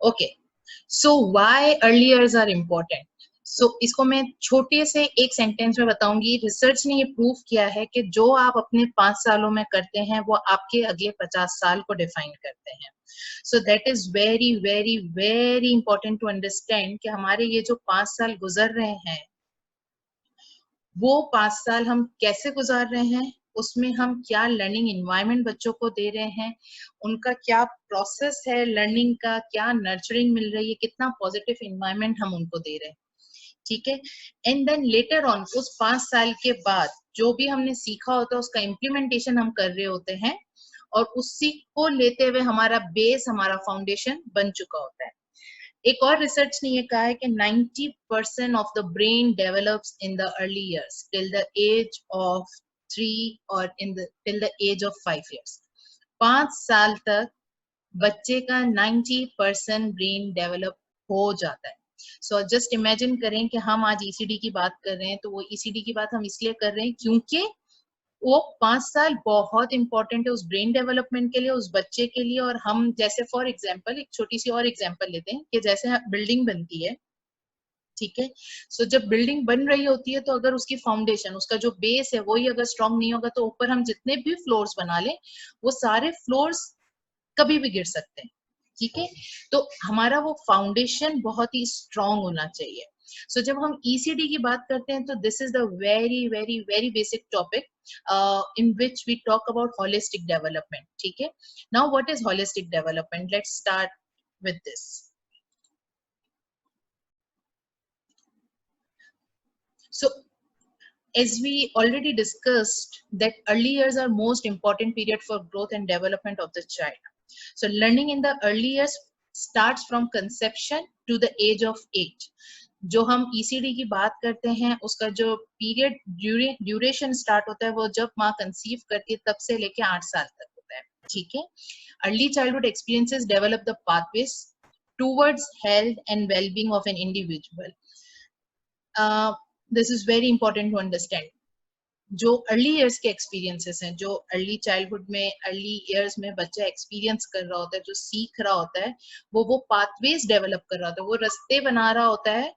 Okay, so why early years are important. So इसको मैं छोटे से एक सेंटेंस में बताऊंगी। रिसर्च ने ये प्रूव किया है कि जो आप अपने 5 सालों में करते हैं वो आपके अगले 50 साल को डिफाइन करते हैं। So that is very very very important to understand कि हमारे ये जो 5 साल गुजर रहे हैं वो 5 साल हम कैसे गुजार रहे हैं, उसमें हम क्या लर्निंग एनवायरनमेंट बच्चों को दे रहे हैं, उनका क्या प्रोसेस है लर्निंग का, क्या नर्चरिंग मिल रही है, कितना पॉजिटिव एनवायरनमेंट हम उनको दे रहे हैं। ठीक है, एंड देन लेटर ऑन उस 5 साल के बाद जो भी हमने सीखा होता है उसका इम्प्लीमेंटेशन हम कर रहे होते हैं और उसी को लेते हुए हमारा बेस, हमारा फाउंडेशन बन चुका होता है। एक और रिसर्च ने ये कहा है कि 90% of the brain develops in the early years till the age of 3 और till the age of 5 years। 5 साल तक बच्चे का 90% ब्रेन डेवलप हो जाता है। सो जस्ट इमेजिन करें कि हम आज ईसीडी की बात कर रहे हैं, तो वो ईसीडी की बात हम इसलिए कर रहे हैं क्योंकि वो 5 साल बहुत इंपॉर्टेंट है उस ब्रेन डेवलपमेंट के लिए, उस बच्चे के लिए। और हम जैसे फॉर एग्जाम्पल एक छोटी सी और एग्जाम्पल लेते हैं कि जैसे बिल्डिंग बनती है, ठीक है, सो जब बिल्डिंग बन रही होती है तो अगर उसकी फाउंडेशन, उसका जो बेस है वही अगर स्ट्रांग नहीं होगा तो ऊपर हम जितने भी फ्लोर्स बना लें वो सारे फ्लोर्स कभी भी गिर सकते हैं। ठीक है, तो हमारा वो फाउंडेशन बहुत ही स्ट्रांग होना चाहिए। सो जब हम ईसीडी की बात करते हैं तो this is the very very very basic topic in which we talk about holistic development. ठीक है, now what is holistic development? Let's start with this. So as we already discussed that early years are most important period for growth and development of the child. So learning in the early years starts from conception to the age of 8. जो हम ECD की बात करते हैं उसका जो period duration start होता है वो जब माँ कंसीव करती है तब से लेके 8 साल तक होता है। ठीक है, early childhood experiences develop the pathways towards health and wellbeing of an individual. This is very important to understand. जो अर्ली ईयर्स के एक्सपीरियंसेस हैं, जो अर्ली चाइल्डहुड में, अर्ली ईयर्स में बच्चा एक्सपीरियंस कर रहा होता है, जो सीख रहा होता है, वो पाथवेज डेवलप कर रहा होता है, वो रास्ते बना रहा होता है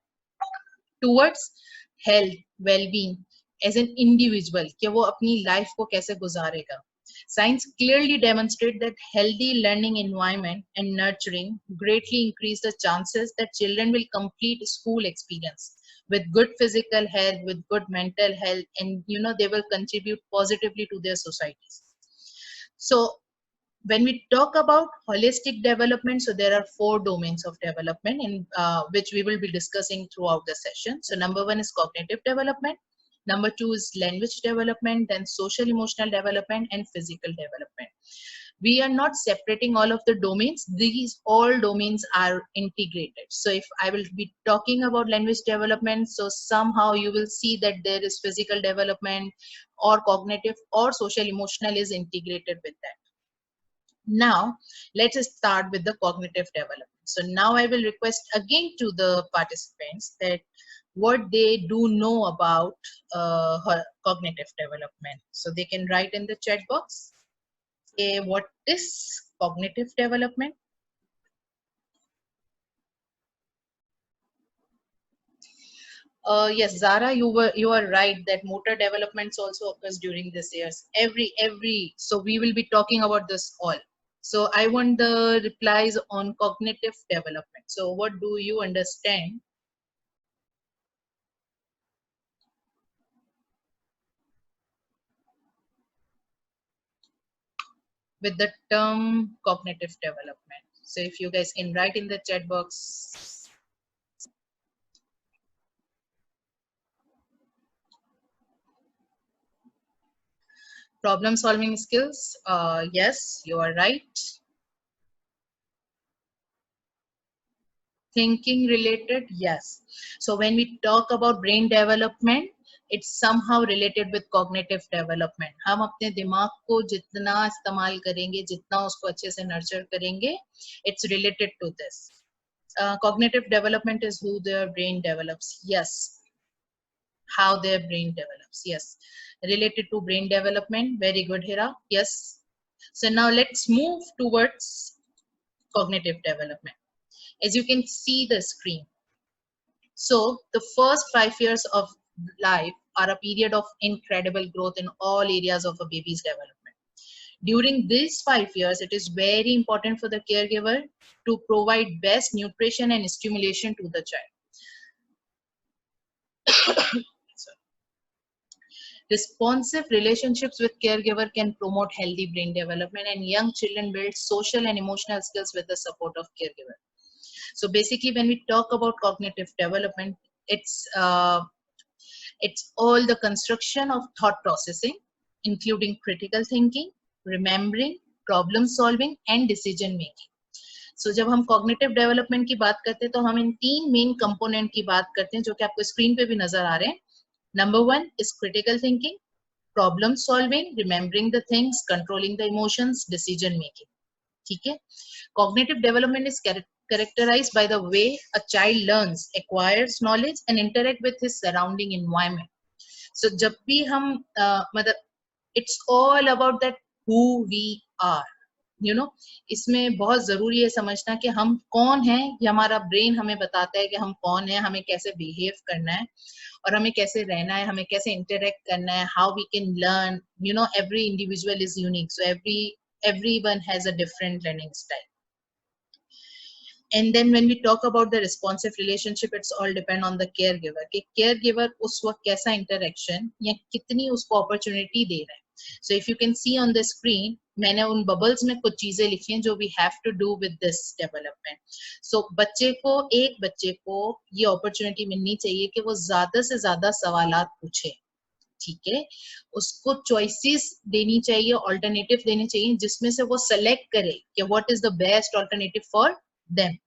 towards health wellbeing as an individual, कि वो अपनी लाइफ को कैसे गुजारेगा। Science clearly demonstrate that healthy learning environment and nurturing greatly increase the chances that children will complete school experience with good physical health, with good mental health, and they will contribute positively to their societies. So when we talk about holistic development, so there are 4 domains of development in which we will be discussing throughout the session. So number 1 is cognitive development, number 2 is language development, then social emotional development, and physical development. We are not separating all of the domains, these all domains are integrated. So if I will be talking about language development, so somehow you will see that there is physical development or cognitive or social emotional is integrated with that. Now, let us start with the cognitive development. So now I will request again to the participants that what they do know about cognitive development. So they can write in the chat box, say what is cognitive development. Yes, Zara, you are right that motor developments also occurs during this years. So we will be talking about this all. So I want the replies on cognitive development. So what do you understand with the term cognitive development? So if you guys can write in the chat box. Problem solving skills, yes, you are right. Thinking related, yes. So when we talk about brain development, it's somehow related with cognitive development. हम अपने दिमाग को जितना इस्तेमाल करेंगे, जितना उसको अच्छे से nurture करेंगे, it's related to this. Cognitive development is who their brain develops. Yes. How their brain develops. Yes. Related to brain development. Very good, Hira. Yes. So now let's move towards cognitive development. as you can see the screen. So the first 5 years of life are a period of incredible growth in all areas of a baby's development. During these 5 years, it is very important for the caregiver to provide best nutrition and stimulation to the child. Responsive relationships with caregiver can promote healthy brain development, and young children build social and emotional skills with the support of caregiver. So basically, when we talk about cognitive development, it's all the construction of thought processing, including critical thinking, remembering, problem solving, and decision making. So जब हम cognitive development की बात करते हैं तो हम इन 3 main component की बात करते हैं जो कि आपको screen पे भी नजर आ रहे हैं. Number 1 is critical thinking, problem solving, remembering the things, controlling the emotions, decision making. ठीक है? Cognitive development is characterized by the way a child learns, acquires knowledge, and interact with his surrounding environment. So जब भी हम मतलब it's all about that who we are. You know, इसमें बहुत जरूरी है समझना कि हम कौन हैं. ये हमारा ब्रेन हमें बताता है कि हम कौन हैं, हमें कैसे बिहेव करना है और हमें कैसे रहना है, हमें कैसे इंटरेक्ट करना है, how we can learn. You know, every individual is unique, so everyone has a different learning style. And then when we talk about the responsive relationship, it's all depend on the caregiver कि caregiver उस वक्त कैसा interaction या कितनी उसको opportunity दे रहा है. So if you can see on the screen, मैंने उन bubbles में कुछ चीजें लिखी हैं जो we have to do with this development. So एक बच्चे को ये opportunity मिलनी चाहिए कि वो ज्यादा से ज्यादा सवालात पूछे. ठीक है, उसको choices देनी चाहिए, alternative देनी चाहिए जिसमें से वो select करे कि what is the best alternative for them.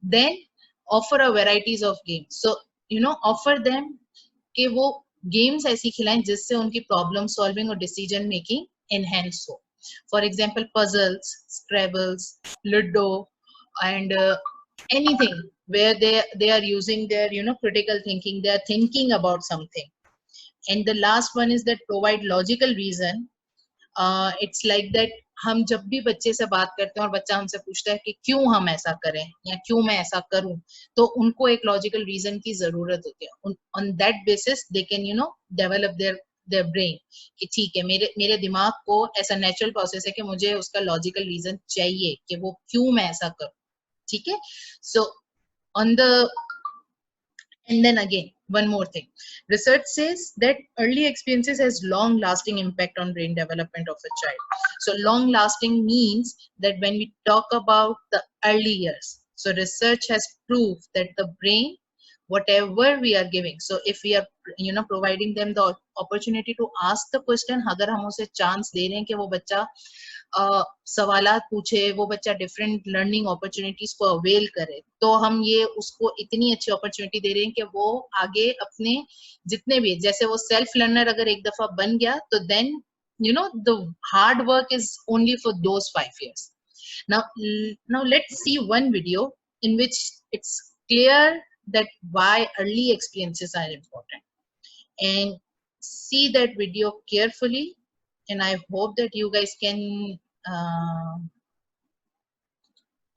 Then offer a varieties of games. So you know, offer them कि वो games ऐसी खिलाएं जिससे उनकी problem solving और decision making enhance हो. For example, puzzles, Scrabbles, Ludo, and anything where they are using their critical thinking. They are thinking about something. And the last one is that provide logical reason. It's like that हम जब भी बच्चे से बात करते हैं और बच्चा हमसे पूछता है कि क्यों हम ऐसा करें या क्यों मैं ऐसा करूं, तो उनको एक लॉजिकल रीजन की जरूरत होती है. On that basis they can develop their brain कि ठीक है, मेरे दिमाग को ऐसा नेचुरल प्रोसेस है कि मुझे उसका लॉजिकल रीजन चाहिए कि वो क्यों मैं ऐसा करूं. ठीक है. So on the And then again, one more thing. Research says that early experiences has long-lasting impact on brain development of a child. So long-lasting means that when we talk about the early years, so research has proved that the brain, whatever we are giving, so if we are providing them the opportunity to ask the question, अगर हम उसे chance दे रहे हैं कि वो बच्चा सवालात पूछे, वो बच्चा डिफरेंट लर्निंग अपॉर्चुनिटीज को अवेल करे, तो हम ये उसको इतनी अच्छी अपॉर्चुनिटी दे रहे हैं कि वो आगे अपने जितने भी, जैसे वो सेल्फ लर्नर अगर एक दफा बन गया तो then the hard work is only for those 5 years. Now let's see one video in which it's clear that why early experiences are important, and see that video carefully. And I hope that you guys can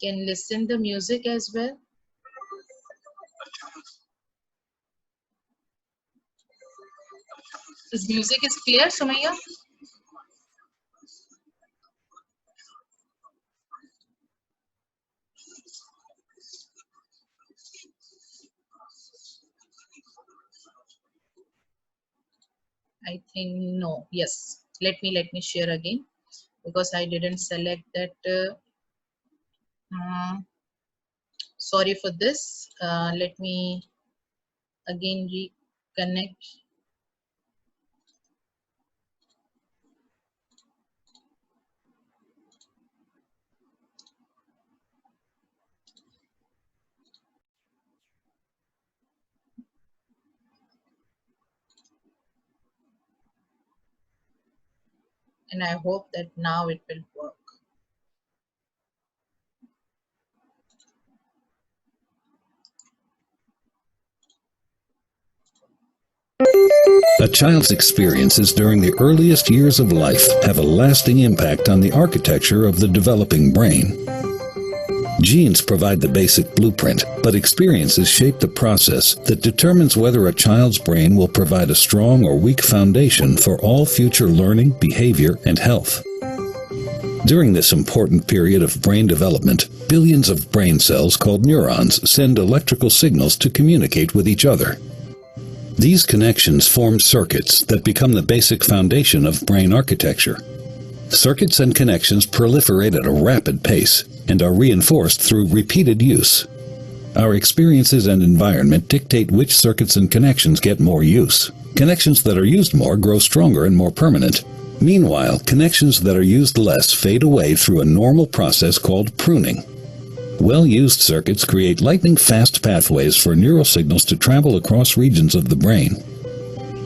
listen the music as well. This music is clear, Sumaya? I think no. Yes. Let me share again because I didn't select that. Sorry for this. Let me again reconnect. And I hope that now it will work. A child's experiences during the earliest years of life have a lasting impact on the architecture of the developing brain. Genes provide the basic blueprint, but experiences shape the process that determines whether a child's brain will provide a strong or weak foundation for all future learning, behavior, and health. During this important period of brain development, billions of brain cells called neurons send electrical signals to communicate with each other. These connections form circuits that become the basic foundation of brain architecture. Circuits and connections proliferate at a rapid pace and are reinforced through repeated use. Our experiences and environment dictate which circuits and connections get more use. Connections that are used more grow stronger and more permanent. Meanwhile, connections that are used less fade away through a normal process called pruning. Well-used circuits create lightning-fast pathways for neural signals to travel across regions of the brain.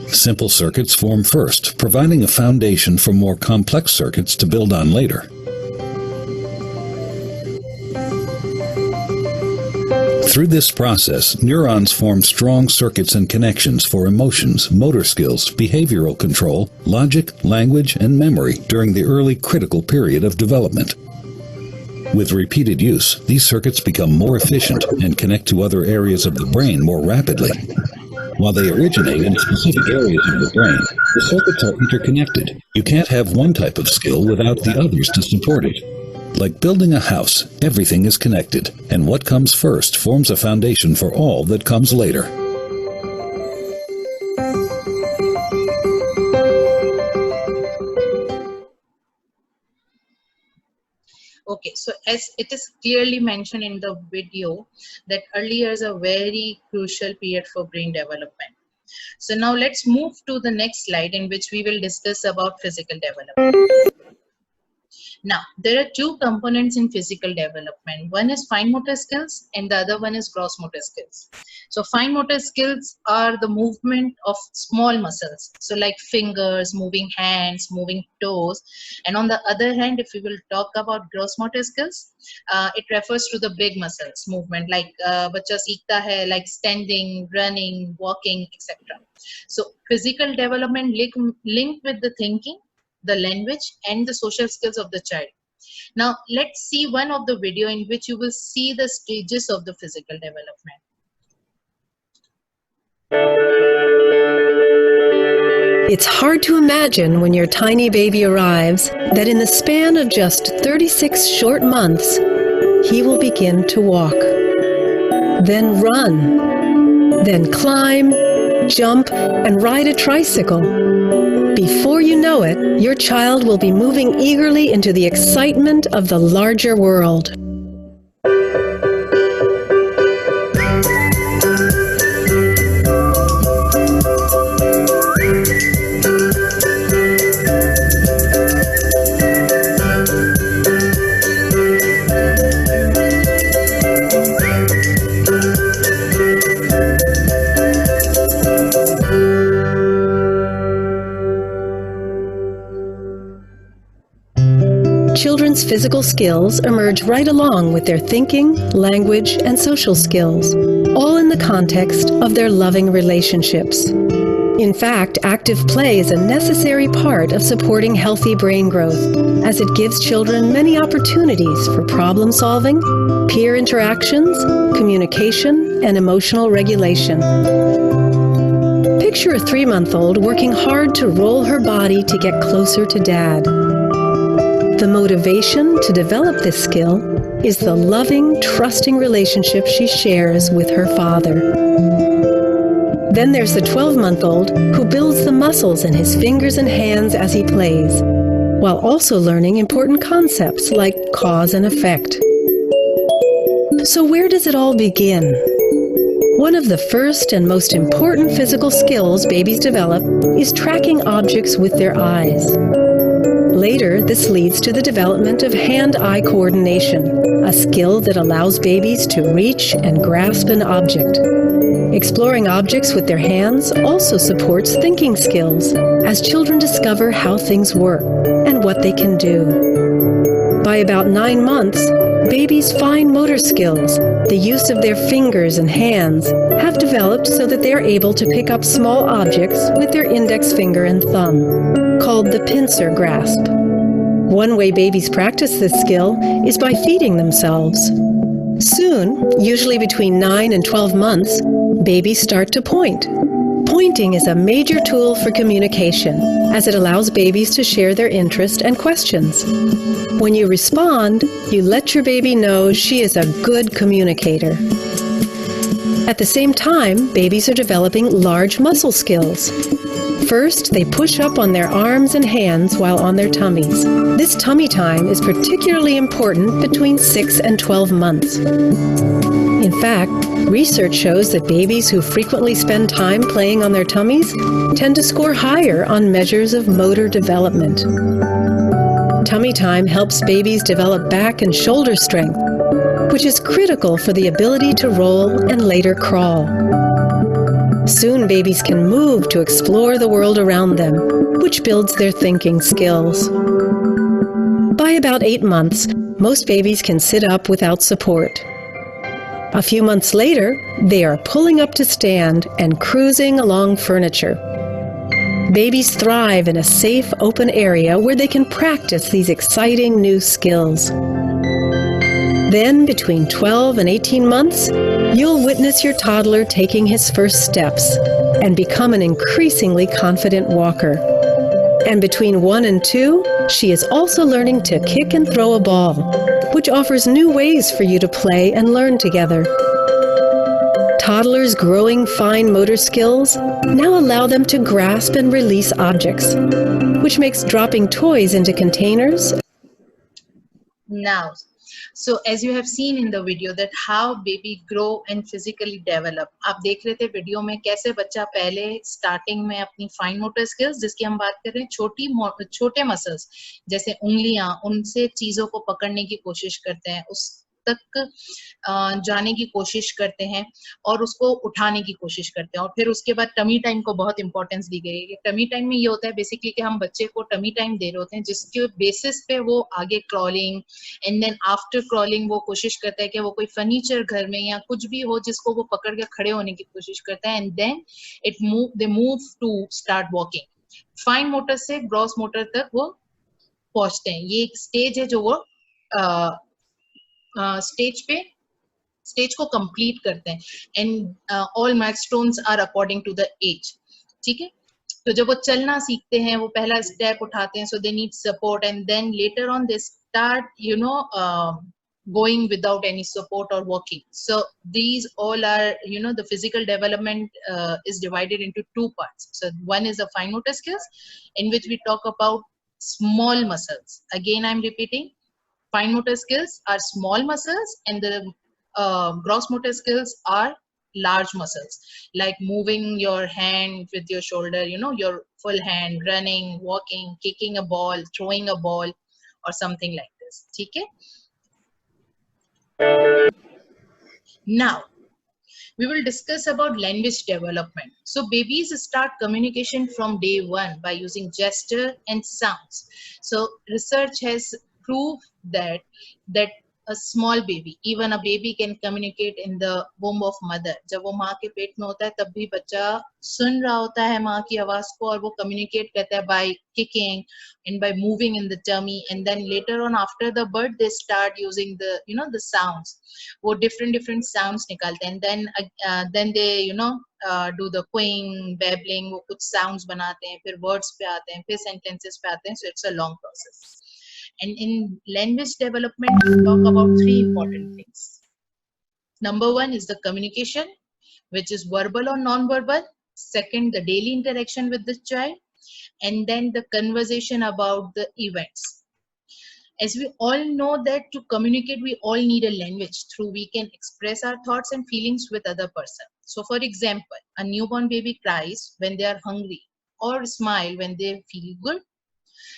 Simple circuits form first, providing a foundation for more complex circuits to build on later. Through this process, neurons form strong circuits and connections for emotions, motor skills, behavioral control, logic, language, and memory during the early critical period of development. With repeated use, these circuits become more efficient and connect to other areas of the brain more rapidly. While they originate in specific areas of the brain, the circuits are interconnected. You can't have one type of skill without the others to support it. Like building a house, everything is connected, and what comes first forms a foundation for all that comes later. Okay, so as it is clearly mentioned in the video that early years are a very crucial period for brain development. So now let's move to the next slide in which we will discuss about physical development. Now, there are two components in physical development. One is fine motor skills and the other one is gross motor skills. So fine motor skills are the movement of small muscles. So like fingers, moving hands, moving toes. And on the other hand, if we will talk about gross motor skills, it refers to the big muscles movement like bachcha seekhta hai, like standing, running, walking, etc. So physical development linked with the thinking, the language, and the social skills of the child. Now let's see one of the video in which you will see the stages of the physical development. It's hard to imagine when your tiny baby arrives that in the span of just 36 short months, he will begin to walk, then run, then climb, jump, and ride a tricycle. Before you know it, your child will be moving eagerly into the excitement of the larger world. Children's physical skills emerge right along with their thinking, language, and social skills, all in the context of their loving relationships. In fact, active play is a necessary part of supporting healthy brain growth, as it gives children many opportunities for problem solving, peer interactions, communication, and emotional regulation. Picture a 3-month-old working hard to roll her body to get closer to Dad. The motivation to develop this skill is the loving, trusting relationship she shares with her father. Then there's the 12-month-old who builds the muscles in his fingers and hands as he plays, while also learning important concepts like cause and effect. So where does it all begin? One of the first and most important physical skills babies develop is tracking objects with their eyes. Later, this leads to the development of hand-eye coordination, a skill that allows babies to reach and grasp an object. Exploring objects with their hands also supports thinking skills, as children discover how things work and what they can do. By about 9 months, babies' fine motor skills, the use of their fingers and hands, have developed so that they are able to pick up small objects with their index finger and thumb, called the pincer grasp. One way babies practice this skill is by feeding themselves. Soon, usually between 9 and 12 months, babies start to point. Pointing is a major tool for communication, as it allows babies to share their interest and questions. When you respond, you let your baby know she is a good communicator. At the same time, babies are developing large muscle skills. First, they push up on their arms and hands while on their tummies. This tummy time is particularly important between 6 and 12 months. In fact, research shows that babies who frequently spend time playing on their tummies tend to score higher on measures of motor development. Tummy time helps babies develop back and shoulder strength, which is critical for the ability to roll and later crawl. Soon babies can move to explore the world around them, which builds their thinking skills. By about 8 months, most babies can sit up without support. A few months later, they are pulling up to stand and cruising along furniture. Babies thrive in a safe, open area where they can practice these exciting new skills. Then, between 12 and 18 months, you'll witness your toddler taking his first steps and become an increasingly confident walker. And between 1 and 2, she is also learning to kick and throw a ball, which offers new ways for you to play and learn together. Toddlers growing fine motor skills now allow them to grasp and release objects, which makes dropping toys into containers. Now, so as you have seen in the video that how baby grow and physically develop. आप देख रहे थे video में कैसे बच्चा पहले starting में अपनी फाइन मोटर स्किल्स, जिसकी हम बात कर रहे हैं, छोटे मसल्स जैसे उंगलियां, उनसे चीजों को पकड़ने की कोशिश करते हैं, उस तक जाने की कोशिश करते हैं और उसको उठाने की कोशिश करते हैं. और फिर उसके बाद टमी टाइम को बहुत इंपॉर्टेंस दी गई है. टमी टाइम में ये होता है बेसिकली कि हम बच्चे को टमी टाइम दे रहे होते हैं, जिसके बेसिस पे वो आगे crawling and then after crawling वो कोशिश करता है कि वो कोई फर्नीचर घर में या कुछ भी हो जिसको वो पकड़ के खड़े होने की कोशिश करता है, and then they move to start walking. Fine motor से ग्रॉस मोटर तक वो पहुंचते हैं. ये एक स्टेज है जो वो स्टेज को कंप्लीट करते हैं. And all milestones are according to the age. ठीक है, तो जब वो चलना सीखते हैं, वो पहला स्टेप उठाते हैं, so they need support and then later on they start going without any support or walking. So these all are, the physical development is divided into 2 parts. So one is the fine motor skills, in which we talk about small muscles. Again, I'm repeating, fine motor skills are small muscles and the gross motor skills are large muscles, like moving your hand with your shoulder, your full hand, running, walking, kicking a ball, throwing a ball, or something like this. Okay? Now, we will discuss about language development. So babies start communication from day 1 by using gesture and sounds. So research has proved that a small baby, even a baby, can communicate in the womb of mother. जब वो माँ के पेट में होता है तब भी बच्चा सुन रहा होता है माँ की आवाज को और वो communicate करता है by kicking and by moving in the tummy, and then later on after the birth they start using the the sounds. वो different sounds निकालते हैं, and then they do the cooing, babbling, वो कुछ sounds बनाते हैं, फिर words पे आते हैं, फिर sentences पे आते हैं. So it's a long process. And in language development, we talk about 3 important things. Number 1 is the communication, which is verbal or non-verbal. Second, the daily interaction with the child. And then the conversation about the events. As we all know that to communicate, we all need a language through we can express our thoughts and feelings with other person. So for example, a newborn baby cries when they are hungry or smile when they feel good.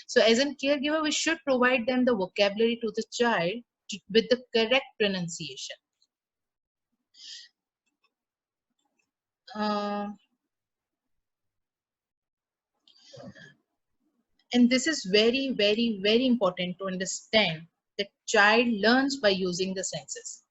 So as a caregiver, we should provide them the vocabulary to the child with the correct pronunciation. And this is very, very, very important to understand that child learns by using the senses.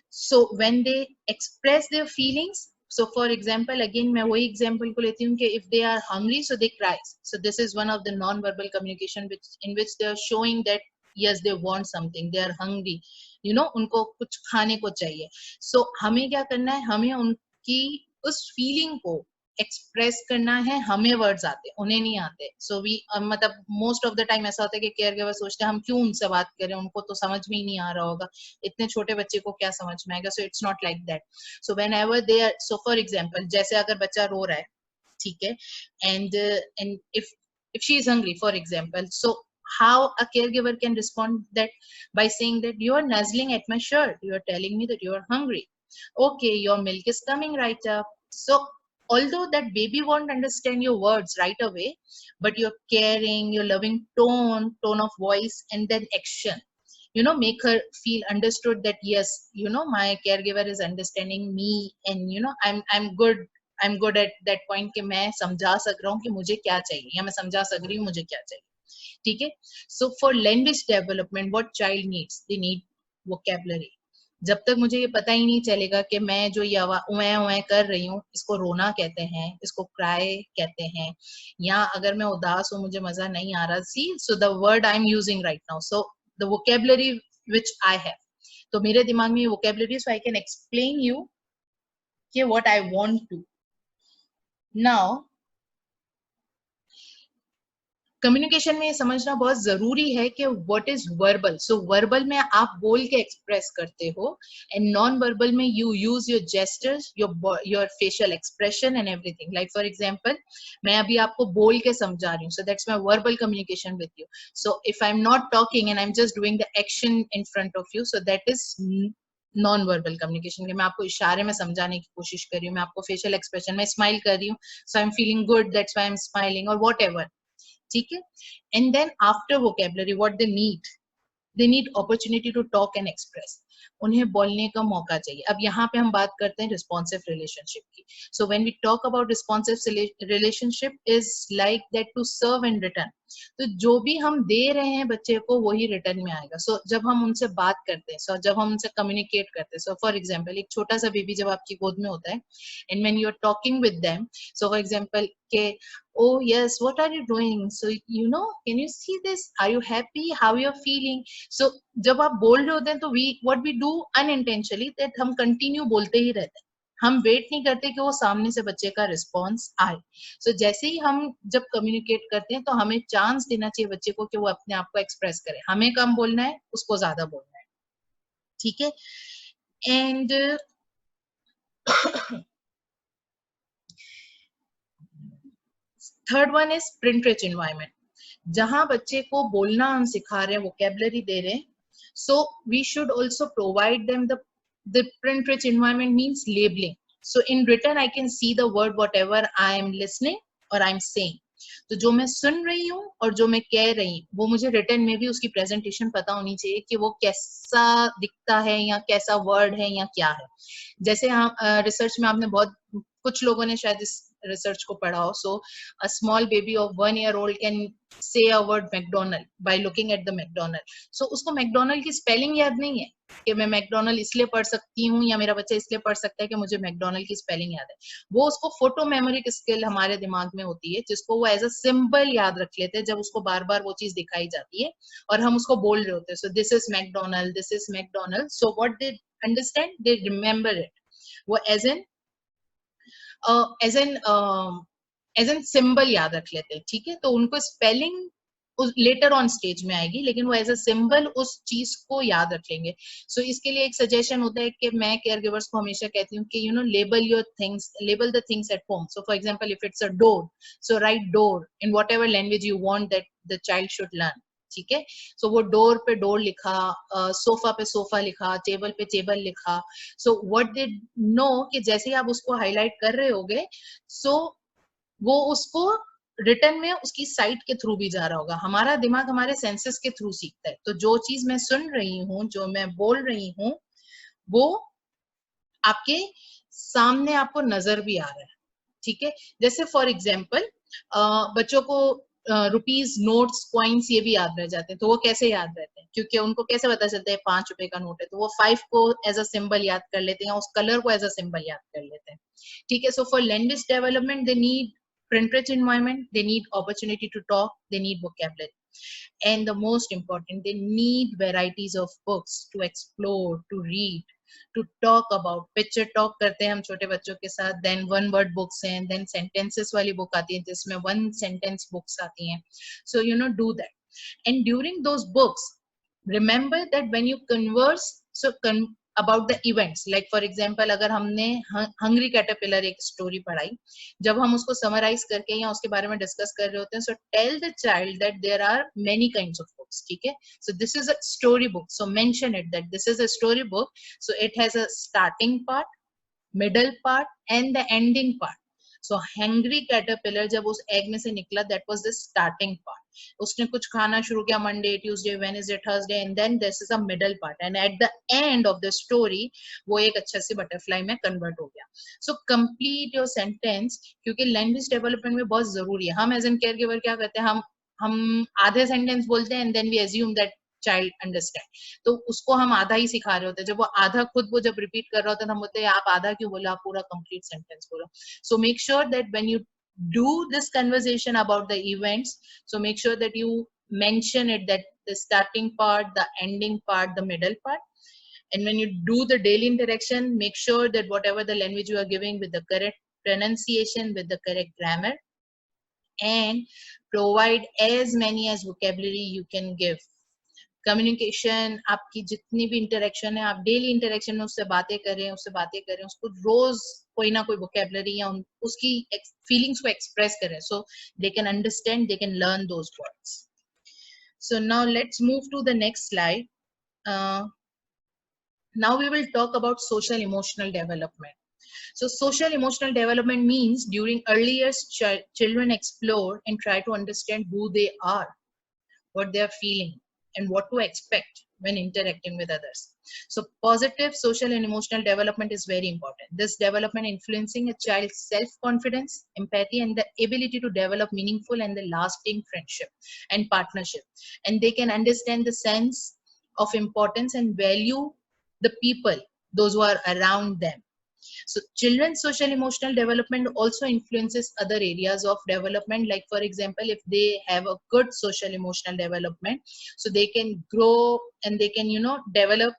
So when they express their feelings, so for example, again, मैं वही example को लेती हूँ कि if they are hungry, so they cry. So this is one of the non-verbal communication in which they are showing that yes, they want something, they are hungry. उनको कुछ खाने को चाहिए। सो हमें क्या करना है, हमें उनकी उस फीलिंग को एक्सप्रेस करना है। हमें वर्ड्स आते हैं, उन्हें नहीं आते। सो वी मतलब मोस्ट ऑफ द टाइम ऐसा होता है कि केयर गिवर सोचते हैं हम क्यों उनसे बात करें, उनको तो समझ में ही नहीं आ रहा होगा, इतने छोटे बच्चे को क्या समझ में आएगा। So it's not like that. So whenever they are, so for example जैसे अगर बच्चा रो रहा है, ठीक है, and if she is hungry for example, so how a caregiver can respond that by saying that you are nuzzling at my shirt, you are telling me that you are hungry, okay, your milk is coming right up. So although that baby won't understand your words right away, but your caring, your loving tone of voice, and then action, make her feel understood that yes, my caregiver is understanding me, and I'm good at that point कि मैं समझा सक रहा हूँ कि मुझे क्या चाहिए, या मैं समझा सक रही हूँ मुझे क्या चाहिए, ठीक है। So for language development what child needs, they need vocabulary. जब तक मुझे ये पता ही नहीं चलेगा कि मैं जो ये उए कर रही हूँ, इसको रोना कहते हैं, इसको क्राई कहते हैं, या अगर मैं उदास हूँ, मुझे मजा नहीं आ रहा, see so the word I am using right now, so the vocabulary which I have, तो मेरे दिमाग में vocabulary, so I can explain you कि what I want to. Now communication में ये समझना बहुत जरूरी है कि what is verbal. So verbal में आप बोल के एक्सप्रेस करते हो, एंड नॉन वर्बल में you use your gestures, your facial expression and everything. Like for example, मैं अभी आपको बोल के समझा रही हूँ, so that's my verbal communication with you. So if I am not talking and I am just doing the action in front of you, so that is non verbal communication, मैं आपको इशारे में समझाने की कोशिश कर रही हूँ, मैं आपको फेशियल एक्सप्रेशन में स्माइल कर रही हूँ, so I am feeling good, that's why I am smiling, और वॉट एवर, ठीक है। And then after vocabulary what they need opportunity to talk and express, उन्हें बोलने का मौका चाहिए। अब यहाँ पे हम बात करते हैं रिस्पॉन्सिव रिलेशनशिप की। So when we talk about responsive relationship is like that to serve and return, तो जो भी हम दे रहे हैं बच्चे को वही रिटर्न में आएगा। सो जब हम उनसे बात करते हैं, सो जब हम उनसे कम्युनिकेट करते हैं, सो फॉर एग्जाम्पल एक छोटा सा बेबी जब आपकी गोद में होता है, and when you are talking with them, so for example के oh yes, what are you doing, so can you see this, are you happy, how you are feeling, so जब आप बोल रहे होते हैं तो what we do unintentionally that हम continue बोलते ही रहते हैं, हम वेट नहीं करते कि वो सामने से बच्चे का रिस्पॉन्स आए। सो जैसे ही हम जब कम्युनिकेट करते हैं तो हमें चांस देना चाहिए बच्चे को कि वो अपने आप को एक्सप्रेस करे, हमें कम बोलना है, उसको ज्यादा बोलना है, ठीक है। And third one is print rich environment, जहां बच्चे को बोलना हम सिखा रहे हैं, वोकैबुलरी दे रहे हैं, so we should also provide them the print rich environment means labeling, so in written I can see the word whatever I am listening or I am saying, तो जो मैं सुन रही हूँ और जो मैं कह रही हूँ वो मुझे रिटर्न में भी उसकी प्रेजेंटेशन पता होनी चाहिए कि वो कैसा दिखता है या कैसा वर्ड है या क्या है। जैसे हम रिसर्च में आपने बहुत कुछ लोगों ने शायद इस रिसर्च को पढ़ा हो, so a small baby of 1 year old can say a word McDonald by looking at the McDonald, so उसको मैकडोनल्ड की स्पेलिंग याद नहीं है कि मैं मैकडोनल्ड इसलिए पढ़ सकती हूँ या मेरा बच्चा इसलिए पढ़ सकता है कि मुझे मैकडोनल्ड की स्पेलिंग याद है, वो उसको फोटो मेमोरिक स्किल हमारे दिमाग में होती है जिसको वो एज अ सिंबल याद रख लेते हैं जब उसको बार बार वो चीज दिखाई जाती है और हम उसको बोल रहे होते हैं, so this is McDonald, this is McDonald, so what they understand, they remember it, वो एज एन सिंबल याद रख लेते हैं, ठीक है। तो उनको स्पेलिंग लेटर ऑन स्टेज में आएगी, लेकिन वो एज अ सिंबल उस चीज को याद रख लेंगे। सो इसके लिए एक सजेशन होता है कि मैं केयर गिवर्स को हमेशा कहती हूँ कि label your things, label the things at home. So for example if it's a door, so right door in whatever language you want that the child should learn, ठीक है। सो वो डोर पे door लिखा, सोफा पे sofa लिखा, table पे table लिखा, so what they know कि जैसे ही आप उसको हाईलाइट कर रहे होगे, सो वो उसको रिटर्न में उसकी साइट के थ्रू भी जा रहा होगा। हमारा दिमाग हमारे सेंसेस के थ्रू सीखता है, तो जो चीज मैं सुन रही हूँ, जो मैं बोल रही हूँ, वो आपके सामने आपको नजर भी आ रहा है, ठीक है। जैसे फॉर एग्जाम्पल बच्चों को रुपीज, नोट्स, कॉइन्स ये भी याद रह जाते हैं, तो वो कैसे याद रहते हैं, क्योंकि उनको कैसे पता चलता है 5 रुपए का नोट है, तो वो 5 को एज अ सिंबल याद कर लेते हैं या उस कलर को एज अ सिंबल याद कर लेते हैं, ठीक है। So for language development they need print rich environment, they need opportunity to talk, they need vocabulary. And the most important, they need varieties of books to explore, to read, to talk about. Picture talk करते हैं हम छोटे बच्चों के साथ, then one word books हैं, then sentences वाली book आती है जिसमें one sentence books आती हैं. So do that. And during those books, remember that when you converse, about the events, like for example अगर हमने हंग्री कैटरपिलर एक स्टोरी पढ़ाई, जब हम उसको समराइज करके या उसके बारे में डिस्कस कर रहे होते हैं, so tell the child that there are many kinds of books. ठीक है, so this is a story book, so mention it that this is a story book, so it has a starting part, middle part and the ending part. So hungry caterpillar जब उस egg में से निकला, that was the starting part. उसने कुछ खाना शुरू किया Monday, Tuesday, Wednesday, Thursday, and then this is a middle part, and at the end of the story वो एक अच्छा सी butterfly में convert हो गया. So complete your sentence, क्योंकि language development में बहुत जरूरी है. हम as an caregiver क्या करते हैं, हम आधे sentence बोलते हैं and then we assume that child understand. तो उसको हम आधा ही सिखा रहे होते हैं. जब वो आधा खुद वो जब रिपीट कर रहा होता है, हम बोलते हैं आप आधा क्यों बोला, आप पूरा कंप्लीट सेंटेंस बोलो. So make sure that when you do this conversation about the events, so make sure that you mention it, that the starting part, the ending part, the middle part. And when you do the daily interaction, make sure that whatever the language you are giving with the correct pronunciation, with the correct grammar, and provide as many as vocabulary you can give. Communication, आपकी जितनी भी interaction है, आप daily interaction में उससे बातें करें, उसको रोज कोई ना कोई वोकेबलरी या उसकी फीलिंग्स को एक्सप्रेस करें, so they can understand, they can learn those words. So now let's move to the next slide. Now we will talk about social emotional development. So social emotional development means during early years, children explore and try to understand who they are, what they are feeling, and what to expect when interacting with others. So positive social and emotional development is very important. This development influencing a child's self-confidence, empathy, and the ability to develop meaningful and the lasting friendship and partnership. And they can understand the sense of importance and value the people, those who are around them. So children's social emotional development also influences other areas of development. Like for example, if they have a good social emotional development, so they can grow and they can develop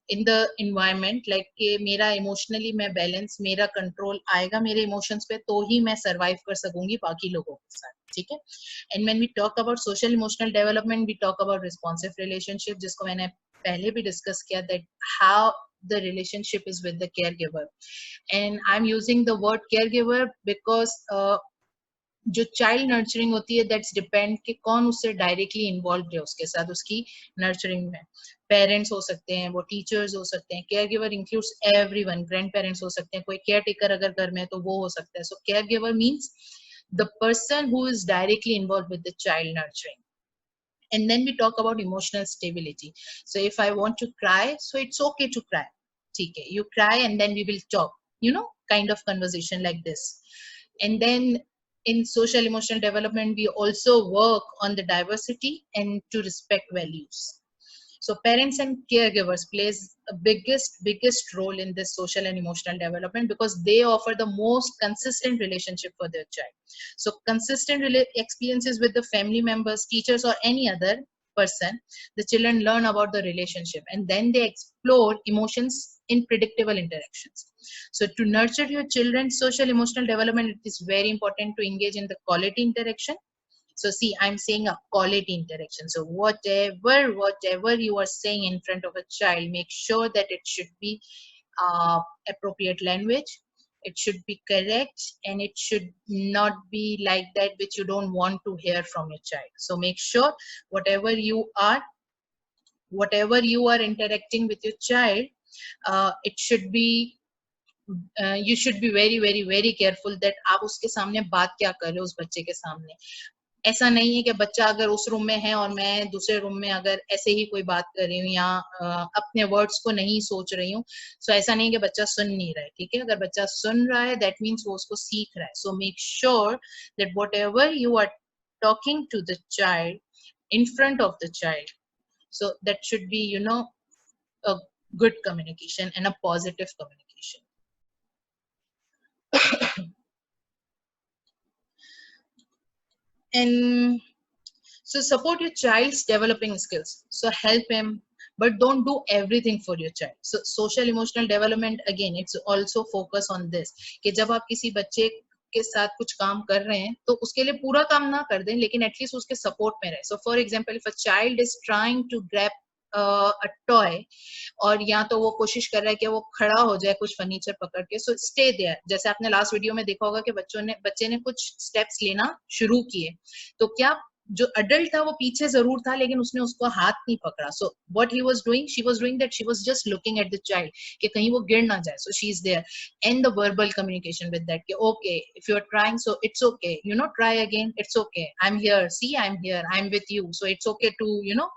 in the environment, like कि मेरा emotionally मैं balance, मेरा control आएगा मेरे emotions पे, तो ही मैं survive कर सकूंगी बाकी लोगों के साथ. ठीक है. And when we talk about social emotional development, we talk about responsive relationship, जिसको मैंने पहले भी discuss किया, that how the relationship is with the caregiver. And I'm using the word caregiver because जो चाइल्ड नर्चरिंग होती है, that's depend कि कौन उससे डायरेक्टली इन्वॉल्व है उसके साथ उसकी नर्चरिंग में. पेरेंट्स हो सकते हैं, वो टीचर्स हो सकते हैं. Care giver includes everyone. Grand parents हो सकते हैं, कोई केयर टेकर अगर घर में है तो वो हो सकता है. So care giver means the person who is directly involve with the child nurturing. And then we talk about emotional stability. So if I want to cry, so it's okay to cry. Okay, you cry and then we will talk, kind of conversation like this. And then in social emotional development, we also work on the diversity and to respect values. So parents and caregivers plays a biggest role in this social and emotional development because they offer the most consistent relationship for their child. So consistent experiences with the family members, teachers, or any other person, the children learn about the relationship and then they explore emotions in predictable interactions. So to nurture your children's social emotional development, it is very important to engage in the quality interaction. So see, I'm saying a quality interaction. So whatever you are saying in front of a child, make sure that it should be appropriate language. It should be correct, and it should not be like that which you don't want to hear from your child. So make sure whatever you are interacting with your child, it should be you should be very very very careful that आप उसके सामने बात क्या कर रहे हो उस बच्चे के सामने. ऐसा नहीं है कि बच्चा अगर उस रूम में है और मैं दूसरे रूम में अगर ऐसे ही कोई बात कर रही हूँ या अपने वर्ड्स को नहीं सोच रही हूँ, सो ऐसा नहीं कि बच्चा सुन नहीं रहा है. ठीक है, अगर बच्चा सुन रहा है दैट मीन्स वो उसको सीख रहा है. So make sure that whatever you are talking to the child in front of the child, so that should be a good communication and a positive communication. And So support your child's developing skills. So help him, but don't do everything for your child. So social emotional development, again, it's also focus on this कि जब आप किसी बच्चे के साथ कुछ काम कर रहे हैं तो उसके लिए पूरा काम ना कर दें, लेकिन एटलीस्ट उसके सपोर्ट में रहे. So for example, if a child is trying to grab a toy, और या तो वो कोशिश कर रहा है कि वो खड़ा हो जाए कुछ फर्नीचर पकड़ के, सो स्टे देयर. जैसे आपने लास्ट वीडियो में देखा होगा कि बच्चे ने कुछ स्टेप्स लेना शुरू किए, तो क्या जो अडल्ट था वो पीछे जरूर था, लेकिन उसने उसको हाथ नहीं पकड़ा. So what he was doing, she was doing that, she was just looking at the child कि कहीं वो गिर ना जाए. So she is there. And the verbal communication with that कि okay, if you are trying, so it's okay, you know, try again, it's okay, I am here, see I am here, I am with you, so it's okay to, you know,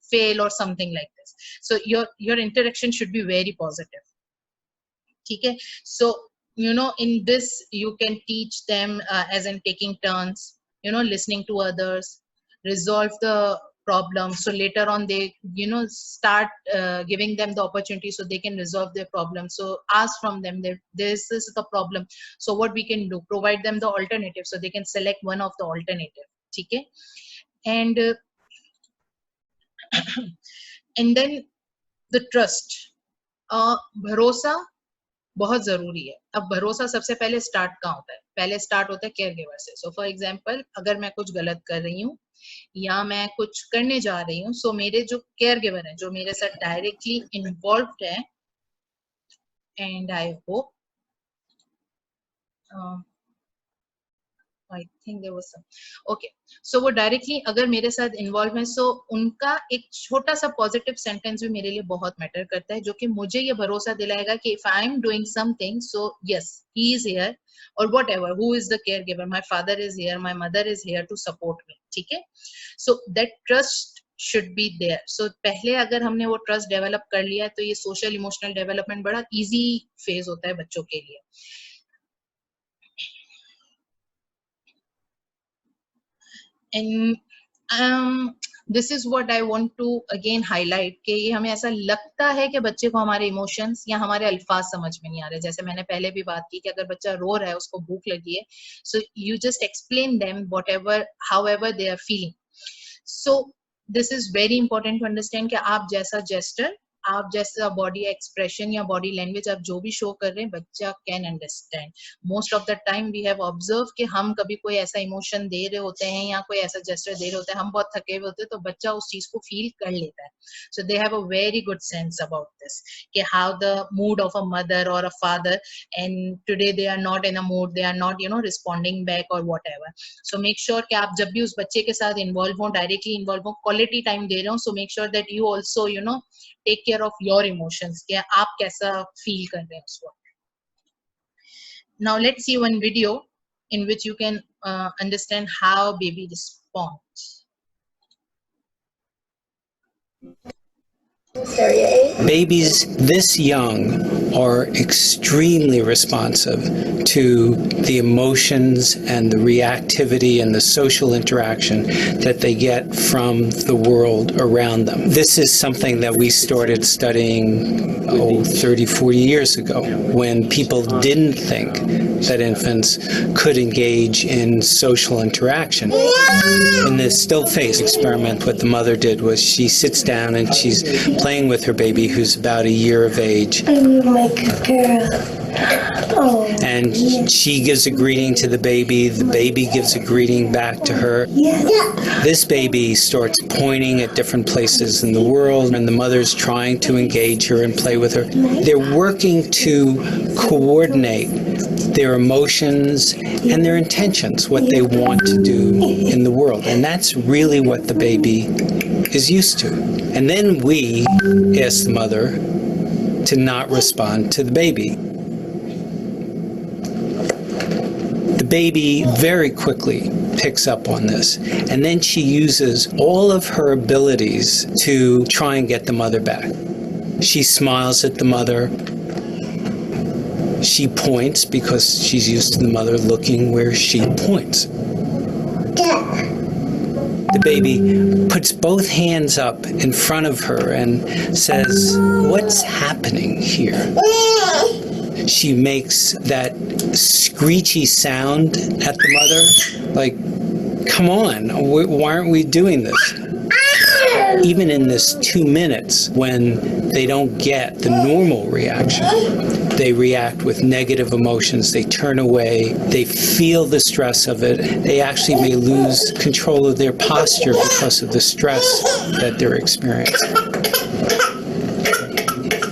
fail or something like this. So your interaction should be very positive. Okay, so you know, in this you can teach them as in taking turns, you know, listening to others, resolve the problem. So later on they, you know, start giving them the opportunity so they can resolve their problem. So ask from them that this is the problem, so what we can do, provide them the alternative so they can select one of the alternative. Okay, and and then the trust, भरोसा बहुत जरूरी है. अब भरोसा सबसे पहले start कहाँ होता है? पहले स्टार्ट होता है केयर गिवर से. सो फॉर एग्जांपल, अगर मैं कुछ गलत कर रही हूँ या मैं कुछ करने जा रही हूँ, सो मेरे जो केयर गिवर है, जो मेरे साथ डायरेक्टली इन्वॉल्व्ड है, and I hope I think there was some. Okay, so वो डायरेक्टली अगर मेरे साथ इन्वॉल्व है, सो उनका एक छोटा सा पॉजिटिव सेंटेंस भी मेरे लिए बहुत मैटर करता है, जो कि मुझे ये भरोसा दिलाएगा कि if I am doing something, so yes, he is here, और whatever, who is the care giver, my father is here, my mother is here to support me. ठीक है, so that trust should be there. So पहले अगर हमने वो trust develop कर लिया, तो ये सोशल इमोशनल डेवलपमेंट बड़ा इजी फेज होता है बच्चों के लिए. And this is what I want to again highlight कि ये हमें ऐसा लगता है कि बच्चे को हमारे इमोशंस या हमारे अल्फाज समझ में नहीं आ रहे. जैसे मैंने पहले भी बात की कि अगर बच्चा रो रहा है, उसको भूख लगी है, so you just explain them whatever, however they are feeling. So this is very important to understand कि आप जैसा gesture, आप जैसा बॉडी एक्सप्रेशन या बॉडी लैंग्वेज आप जो भी शो कर रहे हैं, बच्चा can understand. Most of the time we have observe कि हम कभी कोई ऐसा इमोशन दे रहे होते हैं या कोई ऐसा जेस्चर दे रहे होते हैं, हम बहुत थके हुए होते हैं, तो बच्चा उस चीज को फील कर लेता है. So they have a very good sense about this कि how the mood of a mother or a father, and today they are not in a mood, they are not, you know, responding back or whatever. So make sure कि आप जब भी उस बच्चे के साथ involve हो, directly involve हो, क्वालिटी टाइम दे रहे हो, सो make sure that you also, you know, take care of your emotions कि आप कैसा feel कर रहे हैं उस वक्त. Now let's see one video in which you can understand how baby responds. Babies this young are extremely responsive to the emotions and the reactivity and the social interaction that they get from the world around them. This is something that we started studying 30, 40 years ago, when people didn't think that infants could engage in social interaction. In the still face experiment, what the mother did was she sits down and she's playing with her baby who's about a year of age. My girl. Oh. And she gives a greeting to the baby gives a greeting back to her. Yeah. This baby starts pointing at different places in the world, and the mother's trying to engage her and play with her. They're working to coordinate their emotions and their intentions, what they want to do in the world. And that's really what the baby is used to. And then we ask the mother to not respond to the baby. The baby very quickly picks up on this, and then she uses all of her abilities to try and get the mother back. She smiles at the mother. She points because she's used to the mother looking where she points. The baby puts both hands up in front of her and says, "What's happening here?" She makes that screechy sound at the mother, like come on, why aren't we doing this? Even in this 2 minutes, when they don't get the normal reaction, they react with negative emotions, they turn away, they feel the stress of it, they actually may lose control of their posture because of the stress that they're experiencing.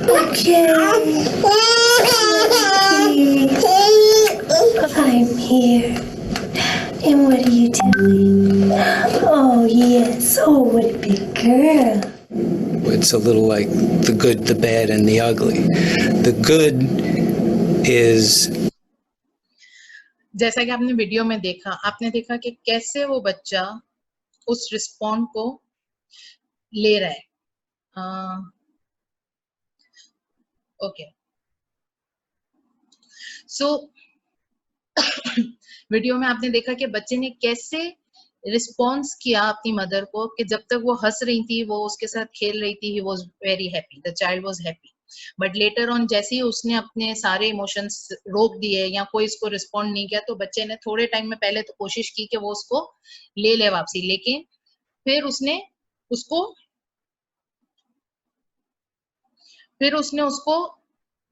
Okay. I'm here. And what are you doing? Oh, yes. Oh, what a big girl. It's a little like the good, the bad, and the ugly. The good is जैसा कि आपने video में देखा, आपने देखा कि कैसे वो बच्चा उस रिस्पॉन्ड को ले रहा है. ओके, सो वीडियो में आपने देखा कि बच्चे ने कैसे रिस्पॉन्स किया अपनी मदर को, कि जब तक वो हंस रही थी, वो उसके साथ खेल रही थी, he was very happy, the child was happy. But later on जैसे ही उसने अपने सारे इमोशंस रोक दिए या कोई इसको रिस्पॉन्ड नहीं किया, तो बच्चे ने थोड़े टाइम में पहले तो कोशिश की कि वो उसको ले ले वापसी, लेकिन फिर उसने उसको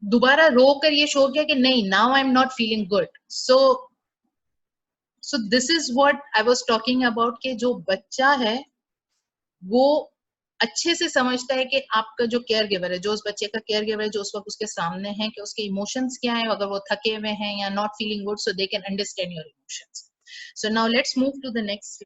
दोबारा रो कर ये शो किया कि नहीं, now I am not feeling good. So this is what I was talking about, कि जो बच्चा है वो अच्छे से समझता है कि आपका जो केयर गिवर है, जो उस बच्चे का केयर गिवर है, जो उस वक्त उसके सामने है, कि उसके इमोशंस क्या है, अगर वो थके हुए हैं या not feeling good, so they can understand your emotions. So now let's move to the next.